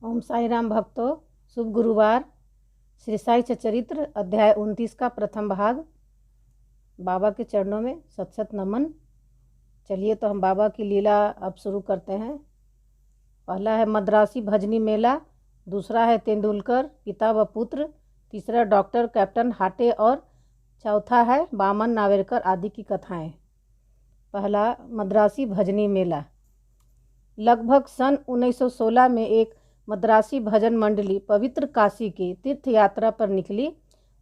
ओम साई राम भक्तों, शुभ गुरुवार। श्री साई चरित्र अध्याय 29 का प्रथम भाग। बाबा के चरणों में सत सत नमन। चलिए तो हम बाबा की लीला अब शुरू करते हैं। पहला है मद्रासी भजनी मेला, दूसरा है तेंदुलकर पिता व पुत्र, तीसरा डॉक्टर कैप्टन हाटे और चौथा है बामन नावेरकर आदि की कथाएं। पहला मद्रासी भजनी मेला। लगभग सन 1916 में एक मद्रासी भजन मंडली पवित्र काशी की तीर्थ यात्रा पर निकली।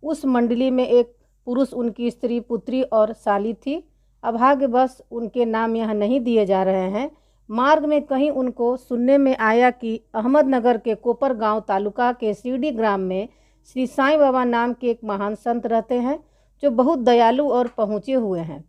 उस मंडली में एक पुरुष, उनकी स्त्री, पुत्री और साली थी। अभाग्यवश उनके नाम यहाँ नहीं दिए जा रहे हैं। मार्ग में कहीं उनको सुनने में आया कि अहमदनगर के कोपर गांव तालुका के सीडी ग्राम में श्री साईं बाबा नाम के एक महान संत रहते हैं, जो बहुत दयालु और पहुँचे हुए हैं।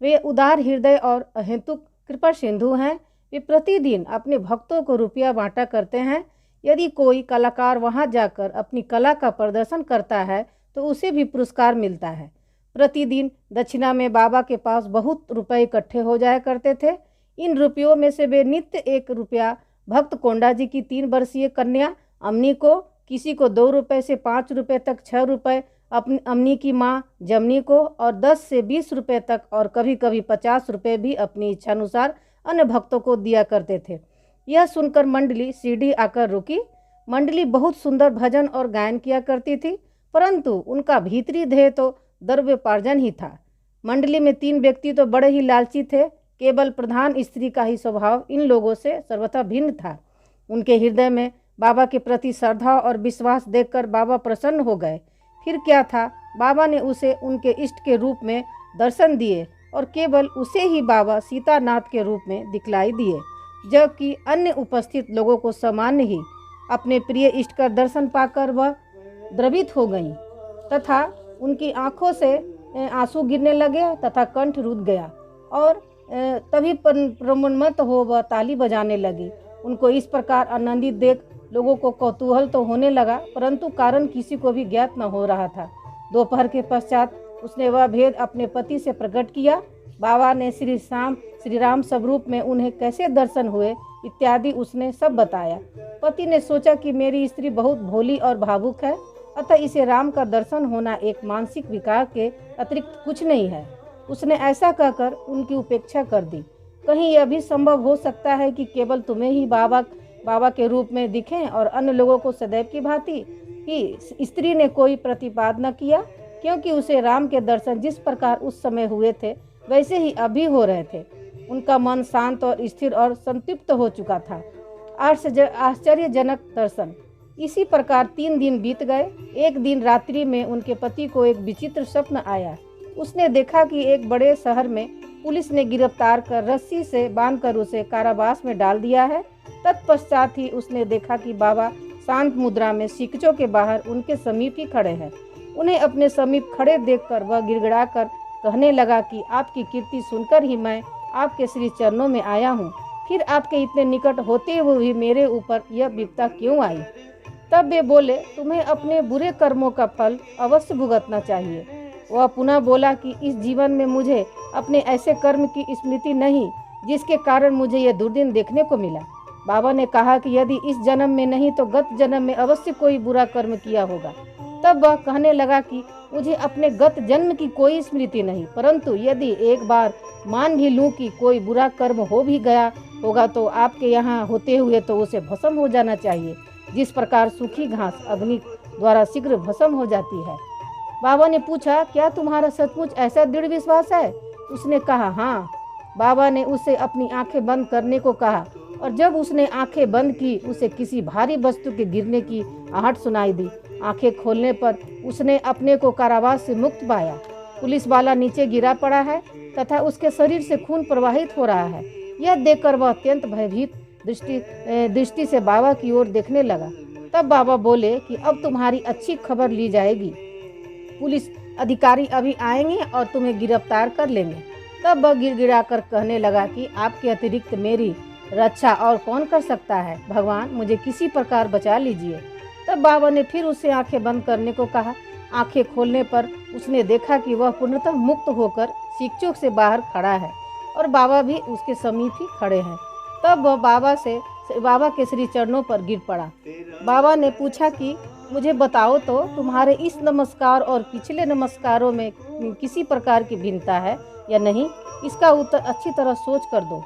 वे उदार हृदय और अहेतुक कृपा सिंधु हैं। वे प्रतिदिन अपने भक्तों को रुपया बांटा करते हैं। यदि कोई कलाकार वहां जाकर अपनी कला का प्रदर्शन करता है तो उसे भी पुरस्कार मिलता है। प्रतिदिन दक्षिणा में बाबा के पास बहुत रुपए इकट्ठे हो जाया करते थे। इन रुपयों में से वे नित्य 1 रुपया भक्त कोंडा जी की 3 वर्षीय कन्या अमनी को, किसी को 2 रुपये से 5 रुपये तक 6 रुपये अपनी अमनी की माँ जमनी को, और 10 से 20 रुपये तक और कभी कभी 50 रुपये भी अपनी इच्छानुसार अन्य भक्तों को दिया करते थे। यह सुनकर मंडली सीढ़ी आकर रुकी। मंडली बहुत सुंदर भजन और गायन किया करती थी, परंतु उनका भीतरी ध्येय तो द्रव्योपार्जन ही था। मंडली में 3 व्यक्ति तो बड़े ही लालची थे। केवल प्रधान स्त्री का ही स्वभाव इन लोगों से सर्वथा भिन्न था। उनके हृदय में बाबा के प्रति श्रद्धा और विश्वास देखकर बाबा प्रसन्न हो गए। फिर क्या था, बाबा ने उसे उनके इष्ट के रूप में दर्शन दिए और केवल उसे ही बाबा सीतानाथ के रूप में दिखलाई दिए, जबकि अन्य उपस्थित लोगों को सामान्य ही अपने प्रिय इष्ट का दर्शन पाकर वह द्रवित हो गईं तथा उनकी आंखों से आंसू गिरने लगे तथा कंठ रुध गया और तभी प्रमुन्मत हो वह ताली बजाने लगी। उनको इस प्रकार आनंदित देख लोगों को कौतूहल तो होने लगा, परंतु कारण किसी को भी ज्ञात न हो रहा था। दोपहर के पश्चात उसने वह भेद अपने पति से प्रकट किया। बाबा ने श्री राम स्वरूप में उन्हें कैसे दर्शन हुए इत्यादि उसने सब बताया। पति ने सोचा कि मेरी स्त्री बहुत भोली और भावुक है, अतः इसे राम का दर्शन होना एक मानसिक विकार के अतिरिक्त कुछ नहीं है। उसने ऐसा कहकर उनकी उपेक्षा कर दी। कहीं यह भी संभव हो सकता है कि केवल तुम्हें ही बाबा के रूप में दिखें और अन्य लोगों को सदैव की भांति कि स्त्री ने कोई प्रतिपाद न किया, क्योंकि उसे राम के दर्शन जिस प्रकार उस समय हुए थे वैसे ही अभी हो रहे थे। उनका मन शांत और स्थिर और संतृप्त हो चुका था। आश्चर्यजनक दर्शन। इसी प्रकार 3 दिन बीत गए। एक दिन रात्रि में उनके पति को एक विचित्र स्वप्न आया। उसने देखा कि एक बड़े शहर में पुलिस ने गिरफ्तार कर रस्सी से बांधकर उसे कारावास में डाल दिया है। तत्पश्चात ही उसने देखा कि बाबा शांत मुद्रा में सिकचों के बाहर उनके समीप ही खड़े हैं। उन्हें अपने समीप खड़े देखकर वह गिड़गिड़ाकर कहने लगा कि आपकी कीर्ति सुनकर ही मैं आपके श्री चरणों में आया हूँ। फिर आपके इतने निकट होते हुए भी मेरे ऊपर यह विपदा क्यों आई? तब वे बोले, तुम्हें अपने बुरे कर्मों का फल अवश्य भुगतना चाहिए। वह पुनः बोला कि इस जीवन में मुझे अपने ऐसे कर्म की स्मृति नहीं जिसके कारण मुझे यह दुर्दिन देखने को मिला। बाबा ने कहा कि यदि इस जन्म में नहीं तो गत जन्म में अवश्य कोई बुरा कर्म किया होगा। तब वह कहने लगा कि मुझे अपने गत जन्म की कोई स्मृति नहीं, परंतु यदि एक बार मान भी लूं कि कोई बुरा कर्म हो भी गया होगा तो आपके यहाँ होते हुए तो उसे भस्म हो जाना चाहिए, जिस प्रकार सूखी घास अग्नि द्वारा शीघ्र भस्म हो जाती है। बाबा ने पूछा, क्या तुम्हारा सचमुच ऐसा दृढ़ विश्वास है? उसने कहा, हाँ। बाबा ने उसे अपनी आंखें बंद करने को कहा और जब उसने आंखें बंद की उसे किसी भारी वस्तु के गिरने की आहट सुनाई दी। आंखें खोलने पर उसने अपने को कारावास से मुक्त पाया। पुलिस वाला नीचे गिरा पड़ा है तथा उसके शरीर से खून प्रवाहित हो रहा है। यह देखकर वह अत्यंत भयभीत दृष्टि से बाबा की ओर देखने लगा। तब बाबा बोले कि अब तुम्हारी अच्छी खबर ली जाएगी। पुलिस अधिकारी अभी आएंगे और तुम्हें गिरफ्तार कर लेंगे। तब वह गिड़गिड़ाकर कहने लगा कि आपके अतिरिक्त मेरी रक्षा और कौन कर सकता है? भगवान, मुझे किसी प्रकार बचा लीजिए। तब बाबा ने फिर उसे आंखें बंद करने को कहा। आंखें खोलने पर उसने देखा कि वह पूर्णतः मुक्त होकर सिकचों से बाहर खड़ा है और बाबा भी उसके समीप ही खड़े हैं। तब वह बाबा से बाबा के श्री चरणों पर गिर पड़ा। बाबा ने पूछा कि मुझे बताओ तो तुम्हारे इस नमस्कार और पिछले नमस्कारों में किसी प्रकार की भिन्नता है या नहीं, इसका उत्तर अच्छी तरह सोच कर दो।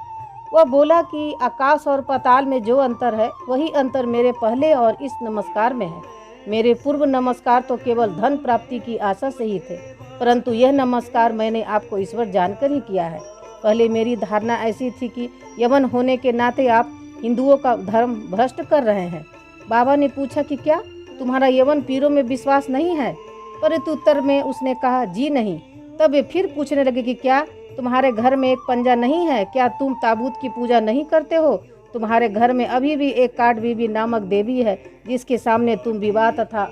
वह बोला कि आकाश और पाताल में जो अंतर है वही अंतर मेरे पहले और इस नमस्कार में है। मेरे पूर्व नमस्कार तो केवल धन प्राप्ति की आशा से ही थे, परंतु यह नमस्कार मैंने आपको ईश्वर जानकर ही किया है। पहले मेरी धारणा ऐसी थी कि यवन होने के नाते आप हिंदुओं का धर्म भ्रष्ट कर रहे हैं। बाबा ने पूछा कि क्या तुम्हारा यवन पीरों में विश्वास नहीं है? परंतु उत्तर में उसने कहा जी नहीं। तब वे फिर पूछने लगे कि क्या तुम्हारे घर में एक पंजा नहीं है? क्या तुम ताबूत की पूजा नहीं करते हो? तुम्हारे घर में अभी भी एक काट बीबी नामक देवी है जिसके सामने तुम विवाह तथा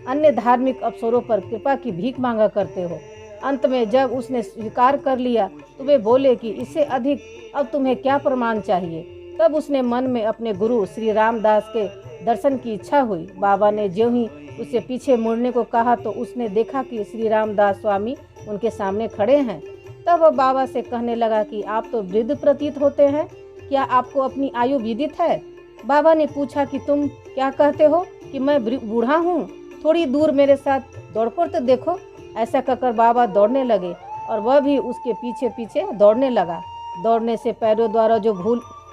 अन्य धार्मिक अवसरों पर कृपा की भीख मांगा करते हो। अंत में जब उसने स्वीकार कर लिया तो वे बोले कि इससे अधिक अब तुम्हें क्या प्रमाण चाहिए। तब उसने मन में अपने गुरु श्री रामदास के दर्शन की इच्छा हुई। बाबा ने ज्यों ही उसे पीछे मुड़ने को कहा तो उसने देखा कि श्री रामदास स्वामी उनके सामने खड़े हैं। तब वह बाबा से कहने लगा कि आप तो वृद्ध प्रतीत होते हैं, क्या आपको अपनी आयु विदित है? बाबा ने पूछा कि तुम क्या कहते हो कि मैं बूढ़ा हूँ? थोड़ी दूर मेरे साथ दौड़कर तो देखो। ऐसा कहकर बाबा दौड़ने लगे और वह भी उसके पीछे पीछे दौड़ने लगा। दौड़ने से पैरों द्वारा जो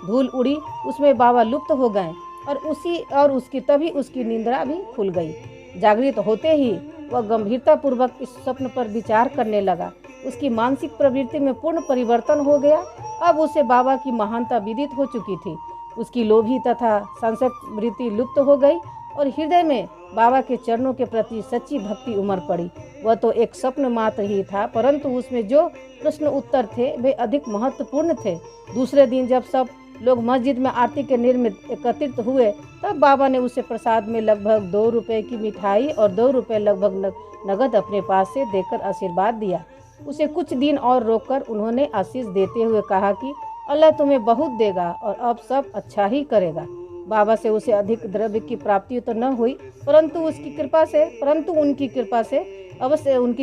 धूल उड़ी उसमें बाबा लुप्त हो गए और तभी उसकी निंद्रा भी खुल गई। जागृत होते ही वह गंभीरता पूर्वक इस स्वप्न पर विचार करने लगा। उसकी मानसिक प्रवृत्ति में पूर्ण परिवर्तन हो गया। अब उसे बाबा की महानता विदित हो चुकी थी। उसकी लोभी तथा संशय वृत्ति लुप्त हो गई और हृदय में बाबा के चरणों के प्रति सच्ची भक्ति उमड़ पड़ी। वह तो एक स्वप्न मात्र ही था, परंतु उसमें जो प्रश्न उत्तर थे वे अधिक महत्वपूर्ण थे। दूसरे दिन जब सब लोग मस्जिद में आरती के निर्मित एकत्रित हुए तब बाबा ने उसे प्रसाद में लगभग 2 रुपए की मिठाई और 2 रुपए लगभग नगद अपने पास से देकर आशीर्वाद दिया। उसे कुछ दिन और रोककर उन्होंने आशीष देते हुए कहा कि अल्लाह तुम्हें बहुत देगा और अब सब अच्छा ही करेगा। बाबा से उसे अधिक द्रव्य की प्राप्ति तो न हुई, परंतु उनकी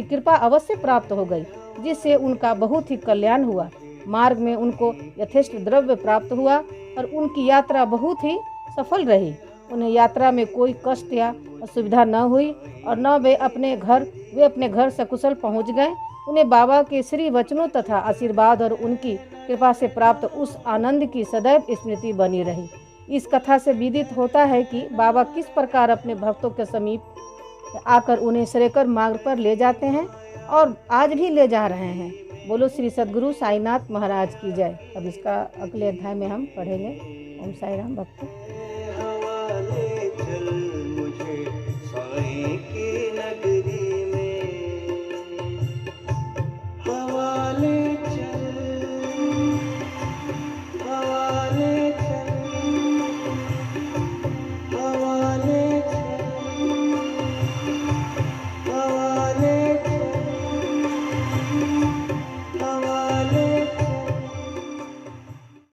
कृपा अवश्य प्राप्त हो गई, जिससे उनका बहुत ही कल्याण हुआ। मार्ग में उनको यथेष्ट द्रव्य प्राप्त हुआ और उनकी यात्रा बहुत ही सफल रही। उन्हें यात्रा में कोई कष्ट या असुविधा न हुई और न वे अपने घर सकुशल पहुंच गए। उन्हें बाबा के श्री वचनों तथा आशीर्वाद और उनकी कृपा से प्राप्त उस आनंद की सदैव स्मृति बनी रही। इस कथा से विदित होता है कि बाबा किस प्रकार अपने भक्तों के समीप आकर उन्हें श्रेयकर मार्ग पर ले जाते हैं और आज भी ले जा रहे हैं। बोलो श्री सद्गुरु साईनाथ महाराज की जय। अब इसका अगले अध्याय में हम पढ़ेंगे। ओम साई राम भक्तों।